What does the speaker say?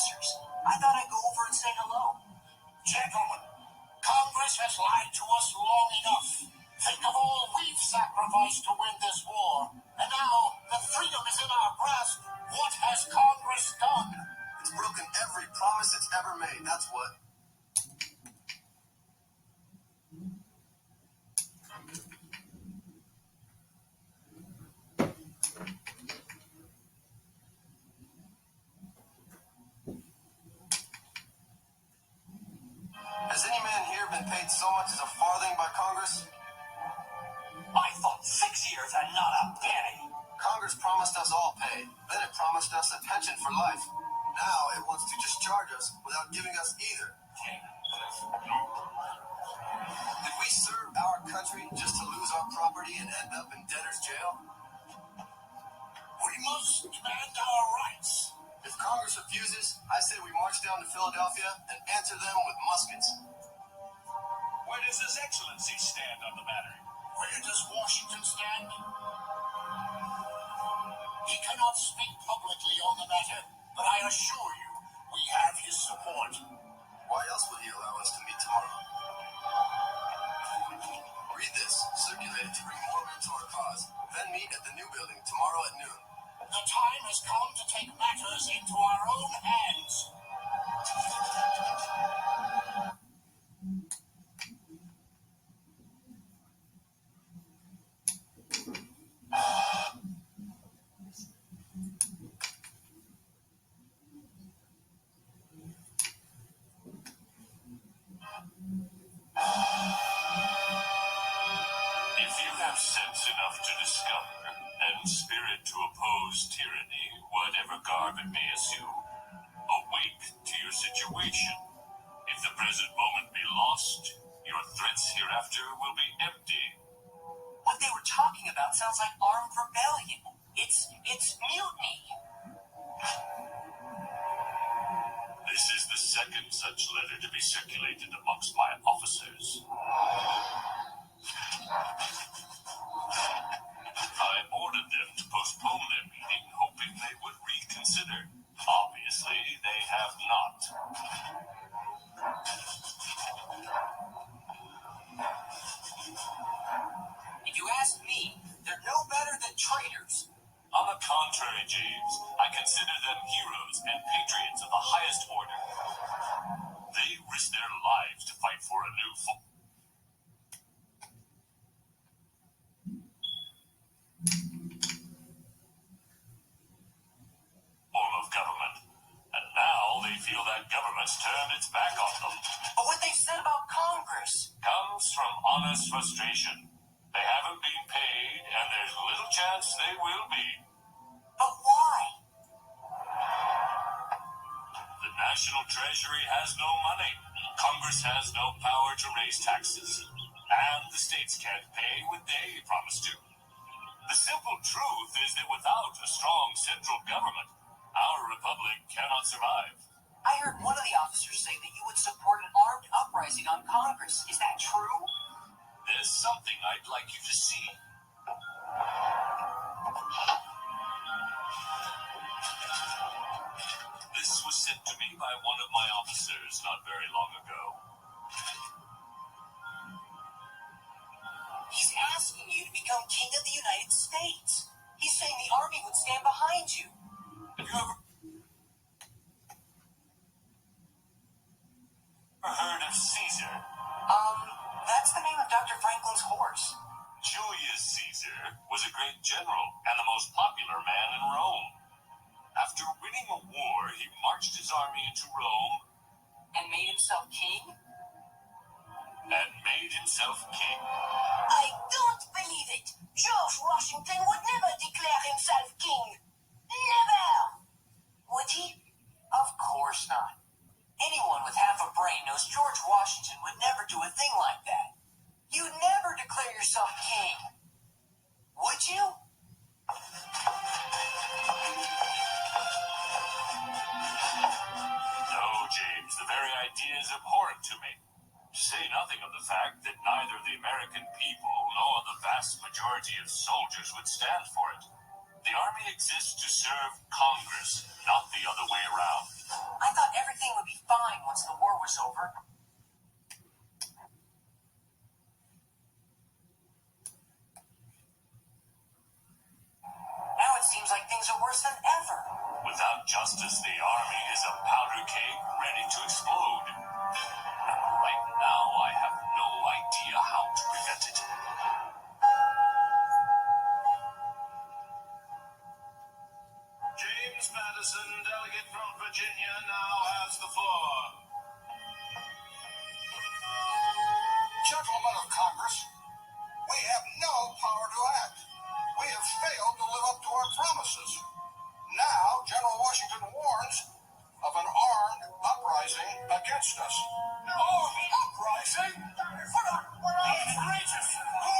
officers. I thought I'd go over and say hello. Gentlemen, Congress has lied to us long enough. Think of all we've sacrificed to win this war. And now that freedom is in our grasp, what has Congress done? It's broken every promise it's ever made, that's what. Has any man here been paid so much as a farthing by Congress? I thought 6 years and not a penny. Congress promised us all pay. Then it promised us a pension for life. Now it wants to discharge us without giving us either. Did we serve our country just to lose our property and end up in debtor's jail? We must demand our rights. If Congress refuses, I say we march down to Philadelphia and answer them with muskets. Where does His Excellency stand on the matter? Where does Washington stand? He cannot speak publicly on the matter, but I assure you, we have his support. Why else would he allow us to meet tomorrow? Read this, circulate it to bring more men to our cause. Then meet at the new building tomorrow at noon. The time has come to take matters into our own hands. If you have sense enough to discover and spirit to oppose tyranny, whatever garb it may assume, awake to your situation. If the present moment be lost, your threats hereafter will be empty. What they were talking about sounds like armed rebellion. It's mutiny. This is the second such letter to be circulated amongst my officers. I ordered them to postpone their meeting, hoping they would reconsider. Obviously, they have not. If you ask me, they're no better than traitors. On the contrary, James, I consider them heroes and patriots of the highest order. They risk their lives to fight for a new form of government. And now they feel that government's turned its back on them. But what they said about Congress Comes from honest frustration. They haven't been paid, and there's little chance they will be. But why? The national treasury has no money. Congress has no power to raise taxes. And the states can't pay what they promised to. The simple truth is that without a strong central government, our republic cannot survive. I heard one of the officers say that you would support an armed uprising on Congress. Is that true? There's something I'd like you to see. This was sent to me by one of my officers not very long ago. He's asking you to become king of the United States. He's saying the army would stand behind you. Have you ever heard of Caesar? That's the name of Dr. Franklin's horse. Julius Caesar was a great general and the most popular man in Rome. After winning a war, he marched his army into Rome And made himself king? and made himself king. I don't believe it. George Washington would never declare himself king. Never! Would he? Of course not. Anyone with half a brain knows George Washington would never do a thing like that. You'd never declare yourself king. Would you? No, James, the very idea is abhorrent to me. To say nothing of the fact that neither the American people nor the vast majority of soldiers would stand for it. The army exists to serve Congress, not the other way around. I thought everything would be fine once the war was over. Now it seems like things are worse than ever. Without justice, the army is a powder keg ready to explode. Right now, I have no idea how to prevent it. James Madison, delegate from Virginia, now has the floor. Gentlemen of Congress, we have no power to act. We have failed to live up to our promises. Now, General Washington warns of an armed uprising against us. No, the uprising? What outrageous! Who